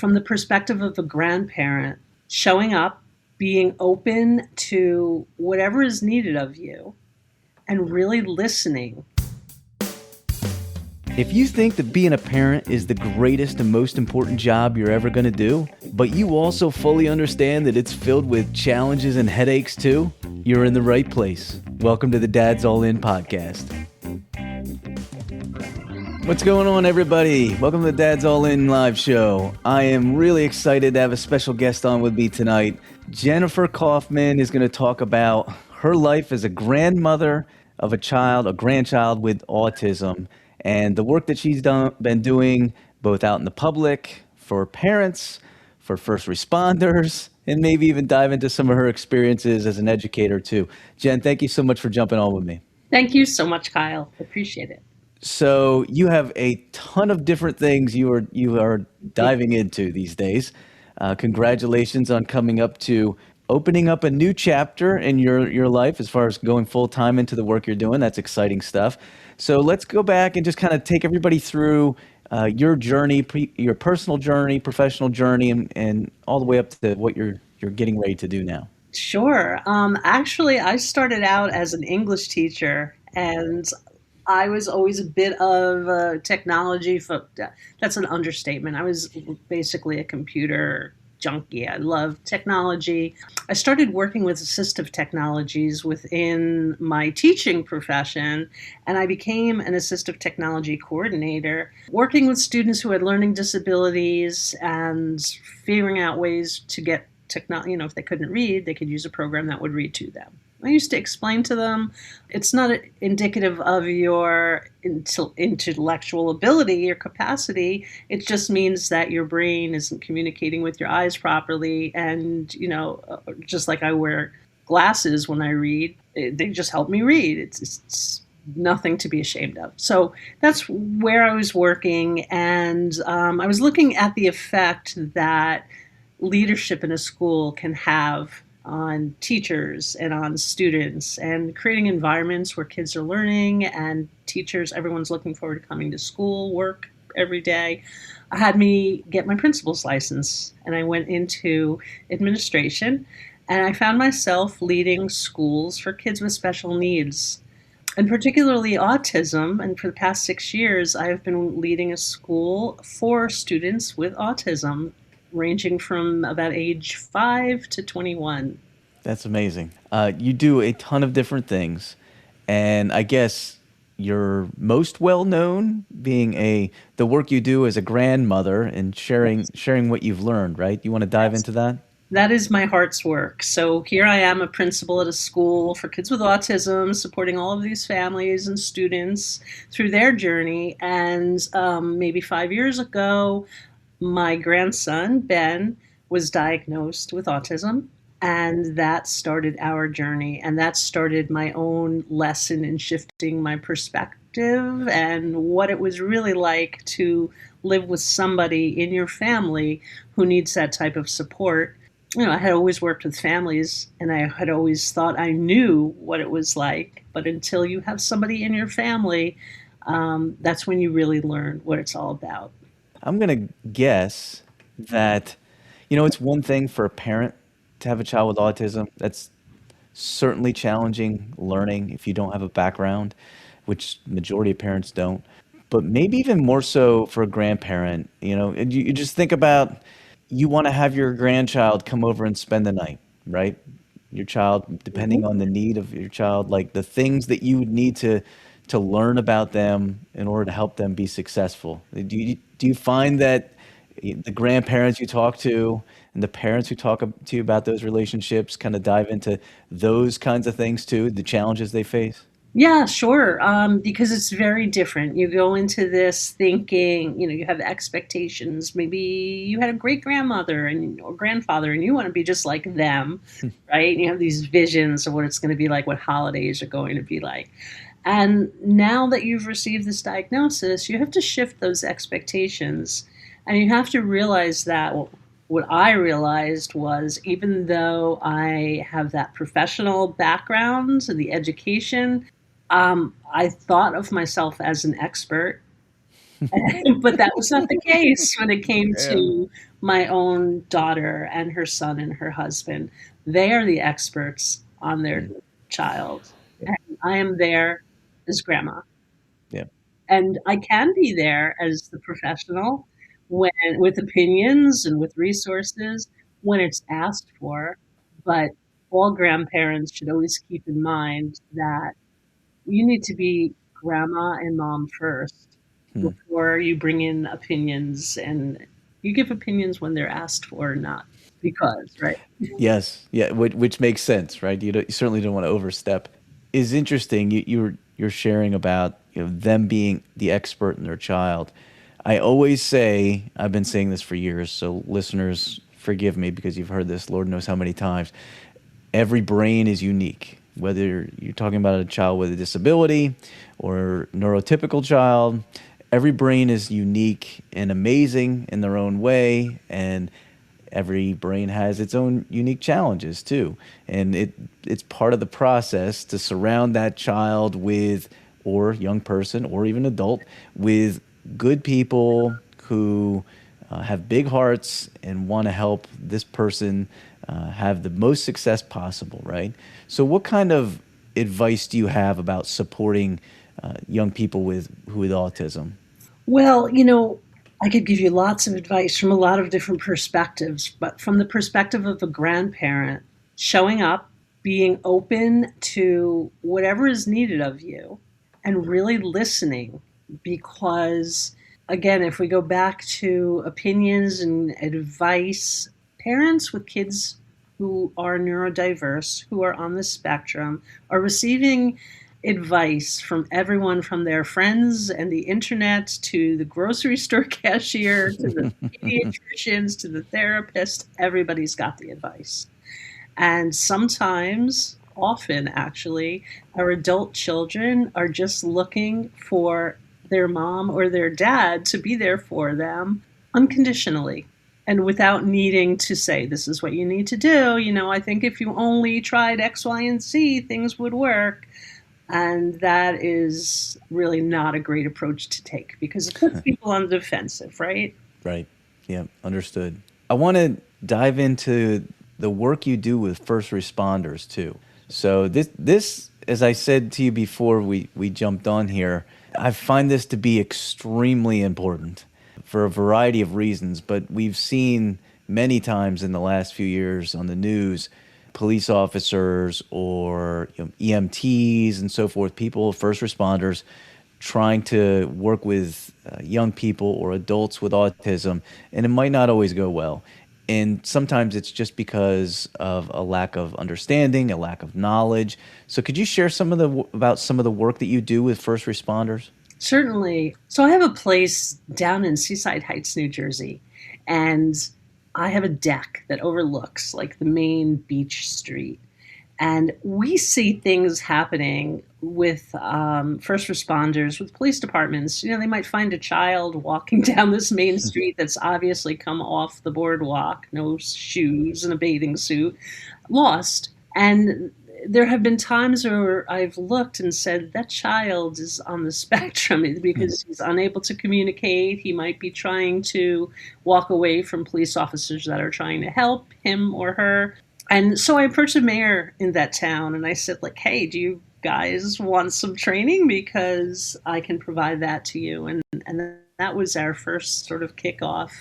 from the perspective of a grandparent, showing up, being open to whatever is needed of you, and really listening. If you think that being a parent is the greatest and most important job you're ever going to do, but you also fully understand that it's filled with challenges and headaches too, you're in the right place. Welcome to the Dad's All In podcast. What's going on, everybody? Welcome to the Dad's All In live show. I am really excited to have a special guest on with me tonight. Jennifer Kaufman is going to talk about her life as a grandmother of a grandchild with autism, and the work that she's been doing both out in the public, for parents, for first responders, and maybe even dive into some of her experiences as an educator too. Jen, thank you so much for jumping on with me. Thank you so much, Kyle. Appreciate it. So you have a ton of different things you are diving into these days. Congratulations on coming up to opening up a new chapter in your life as far as going full time into the work you're doing. That's exciting stuff. So let's go back and just kind of take everybody through your journey, your personal journey, professional journey, and all the way up to what you're getting ready to do now. Sure. Actually, I started out as an English teacher, and I was always a bit of technology. That's an understatement. I was basically a computer junkie. I love technology. I started working with assistive technologies within my teaching profession, and I became an assistive technology coordinator, working with students who had learning disabilities and figuring out ways to get technology. If they couldn't read, they could use a program that would read to them. I used to explain to them, it's not indicative of your intellectual ability or capacity. It just means that your brain isn't communicating with your eyes properly. And, just like I wear glasses when I read, they just help me read. It's nothing to be ashamed of. So that's where I was working. And I was looking at the effect that leadership in a school can have on teachers and on students, and creating environments where kids are learning and teachers, everyone's looking forward to coming to school, work every day. Had me get my principal's license, and I went into administration, and I found myself leading schools for kids with special needs, and particularly autism. And for the past 6 years, I have been leading a school for students with autism, ranging from about age 5 to 21. That's amazing. You do a ton of different things, and I guess you're most well known being the work you do as a grandmother and sharing what you've learned, right? You want to dive into that? That is my heart's work. So here I am, a principal at a school for kids with autism, supporting all of these families and students through their journey. And maybe 5 years ago, my grandson, Ben, was diagnosed with autism, and that started our journey. And that started my own lesson in shifting my perspective and what it was really like to live with somebody in your family who needs that type of support. I had always worked with families, and I had always thought I knew what it was like. But until you have somebody in your family, that's when you really learn what it's all about. I'm going to guess that, it's one thing for a parent to have a child with autism. That's certainly challenging learning if you don't have a background, which majority of parents don't. But maybe even more so for a grandparent, and you just think about, you want to have your grandchild come over and spend the night, right? Your child, depending on the need of your child, like the things that you would need to learn about them in order to help them be successful. Do you find that the grandparents you talk to and the parents who talk to you about those relationships kind of dive into those kinds of things too, the challenges they face? Yeah, sure. Because it's very different. You go into this thinking, you have expectations. Maybe you had a great grandmother or grandfather, and you want to be just like them, right? And you have these visions of what it's going to be like, what holidays are going to be like. And now that you've received this diagnosis, you have to shift those expectations. And you have to realize that what I realized was, even though I have that professional background and the education, I thought of myself as an expert, but that was not the case when it came to my own daughter and her son and her husband. They are the experts on their Mm. child. And I am there as grandma. Yeah. And I can be there as the professional when with opinions and with resources when it's asked for. But all grandparents should always keep in mind that you need to be grandma and mom first Hmm. before you bring in opinions, and you give opinions when they're asked for, not because, right? Yes, yeah, which makes sense, right? You certainly don't want to overstep. Is interesting. You're sharing about them being the expert in their child. I always say I've been saying this for years, so listeners forgive me because you've heard this Lord knows how many times. Every brain is unique. Whether you're talking about a child with a disability or neurotypical child, every brain is unique and amazing in their own way, and every brain has its own unique challenges too. And it's part of the process to surround that child with, or young person or even adult, with good people who have big hearts and want to help this person have the most success possible, right? So what kind of advice do you have about supporting young people with autism? Well, I could give you lots of advice from a lot of different perspectives, but from the perspective of a grandparent, showing up, being open to whatever is needed of you, and really listening. Because, again, if we go back to opinions and advice, parents with kids who are neurodiverse, who are on the spectrum, are receiving advice from everyone from their friends and the internet to the grocery store cashier to the pediatricians to the therapist. Everybody's got the advice. And sometimes, often actually, our adult children are just looking for their mom or their dad to be there for them unconditionally and without needing to say, this is what you need to do. I think if you only tried X, Y, and Z, things would work. And that is really not a great approach to take because it puts people on the defensive, right? Right. Yeah, understood. I want to dive into the work you do with first responders too. So this, as I said to you before we jumped on here, I find this to be extremely important for a variety of reasons, but we've seen many times in the last few years on the news police officers or EMTs and so forth, people, first responders, trying to work with young people or adults with autism, and it might not always go well. And sometimes it's just because of a lack of understanding, a lack of knowledge. So, could you share about some of the work that you do with first responders? Certainly. So I have a place down in Seaside Heights, New Jersey, and I have a deck that overlooks like the main beach street. And we see things happening with first responders, with police departments. They might find a child walking down this main street that's obviously come off the boardwalk, no shoes and a bathing suit, lost. And there have been times where I've looked and said, that child is on the spectrum because he's unable to communicate. He might be trying to walk away from police officers that are trying to help him or her. And so I approached the mayor in that town and I said, like, hey, do you guys want some training? Because I can provide that to you. And that was our first sort of kickoff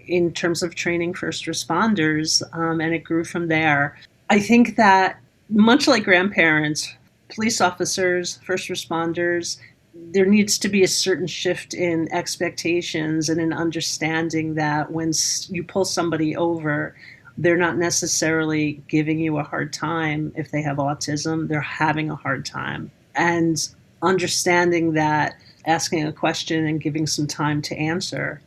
in terms of training first responders. And it grew from there. I think that much like grandparents, police officers, first responders, there needs to be a certain shift in expectations and an understanding that when you pull somebody over, they're not necessarily giving you a hard time if they have autism, they're having a hard time. And understanding that asking a question and giving some time to answer,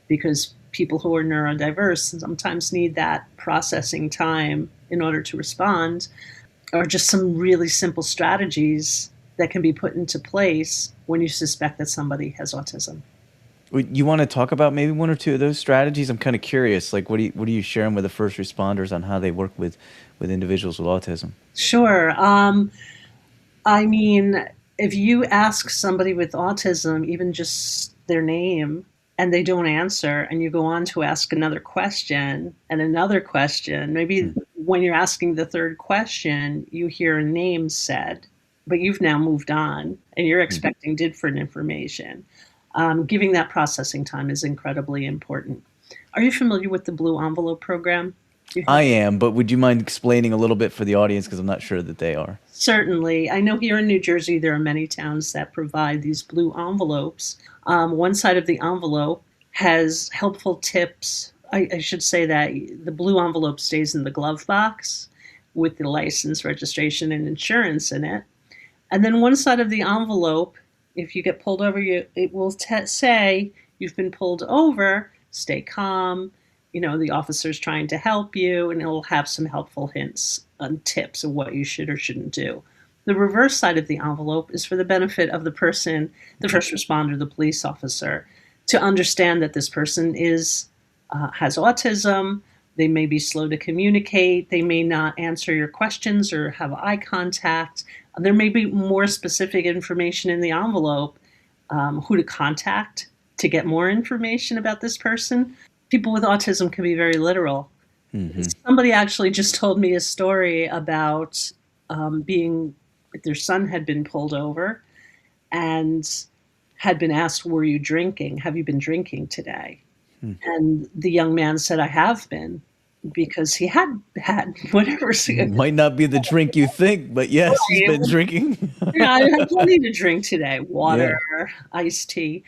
because people who are neurodiverse sometimes need that processing time in order to respond, or just some really simple strategies that can be put into place when you suspect that somebody has autism. You want to talk about maybe one or two of those strategies? I'm kind of curious. Like, what are you sharing with the first responders on how they work with individuals with autism? Sure. I mean, if you ask somebody with autism, even just their name, and they don't answer, and you go on to ask another question and another question. Maybe when you're asking the third question, you hear a name said, but you've now moved on and you're expecting different information. Giving that processing time is incredibly important. Are you familiar with the Blue Envelope program? I am, but would you mind explaining a little bit for the audience, because I'm not sure that they are? Certainly. I know here in New Jersey, there are many towns that provide these blue envelopes. One side of the envelope has helpful tips. I should say that the blue envelope stays in the glove box with the license, registration, and insurance in it. And then one side of the envelope, if you get pulled over, it will say you've been pulled over, stay calm, the officer's trying to help you, and it'll have some helpful hints and tips of what you should or shouldn't do. The reverse side of the envelope is for the benefit of the person, the first responder, the police officer, to understand that this person has autism. They may be slow to communicate. They may not answer your questions or have eye contact. There may be more specific information in the envelope, who to contact to get more information about this person. People with autism can be very literal. Mm-hmm. Somebody actually just told me a story about their son had been pulled over and had been asked, "Were you drinking? Have you been drinking today?" And the young man said, "I have been," because he had whatever. It might not be the drink you think, but yes, he's been drinking. Yeah, I had plenty to drink today. Water, iced tea.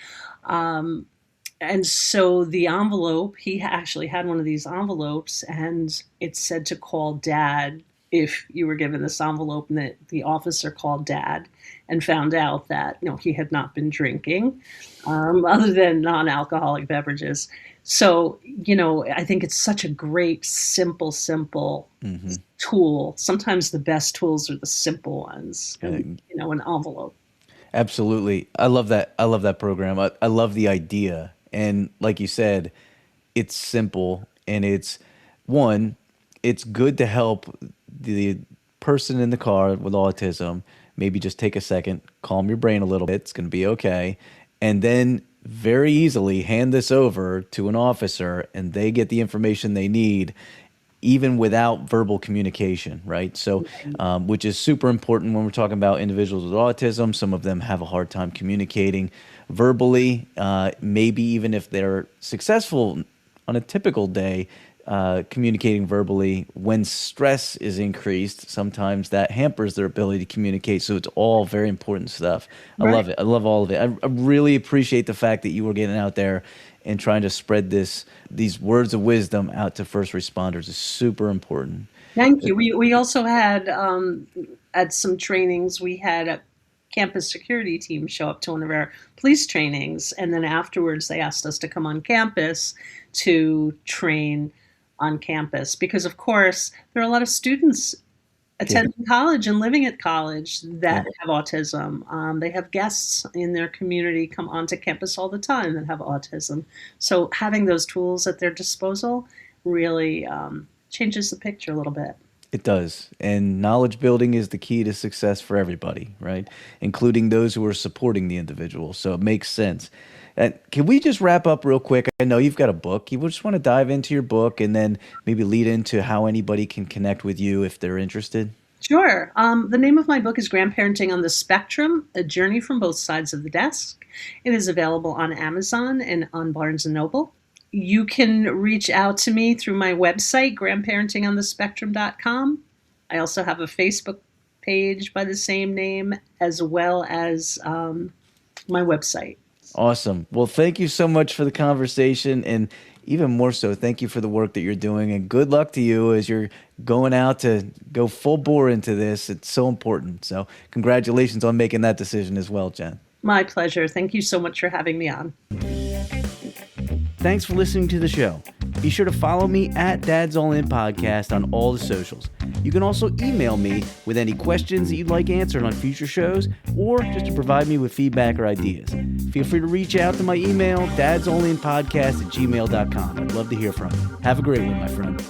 And so the envelope, he actually had one of these envelopes, and it said to call Dad if you were given this envelope, and that the officer called Dad and found out that he had not been drinking, other than non-alcoholic beverages. So, I think it's such a great, simple tool. Sometimes the best tools are the simple ones, an envelope. Absolutely. I love that. I love that program. I love the idea. And like you said, it's simple, and it's good to help the person in the car with autism. Maybe just take a second, calm your brain a little bit. It's going to be okay. And then very easily hand this over to an officer, and they get the information they need, even without verbal communication, right? So, which is super important when we're talking about individuals with autism. Some of them have a hard time communicating verbally, maybe even if they're successful on a typical day, communicating verbally. When stress is increased, sometimes that hampers their ability to communicate. So it's all very important stuff. I love it. I love all of it. I really appreciate the fact that you were getting out there and trying to spread these words of wisdom out to first responders is super important. Thank you. We also had, at some trainings, we had a campus security team show up to one of our police trainings, and then afterwards they asked us to come on campus to train on campus, because of course there are a lot of students attending college and living at college that have autism. They have guests in their community come onto campus all the time that have autism. So having those tools at their disposal really changes the picture a little bit. It does. And knowledge building is the key to success for everybody, right? Including those who are supporting the individual. So it makes sense. Can we just wrap up real quick? I know you've got a book. You just want to dive into your book and then maybe lead into how anybody can connect with you if they're interested? Sure. The name of my book is Grandparenting on the Spectrum, A Journey from Both Sides of the Desk. It is available on Amazon and on Barnes & Noble. You can reach out to me through my website, grandparentingonthespectrum.com. I also have a Facebook page by the same name, as well as my website. Awesome. Well, thank you so much for the conversation, and even more so, thank you for the work that you're doing, and good luck to you as you're going out to go full bore into this. It's so important. So congratulations on making that decision as well, Jen. My pleasure. Thank you so much for having me on. Thanks for listening to the show. Be sure to follow me at dadsallinpodcast on all the socials. You can also email me with any questions that you'd like answered on future shows, or just to provide me with feedback or ideas. Feel free to reach out to my email, dadsallinpodcast@gmail.com. I'd love to hear from you. Have a great one, my friend.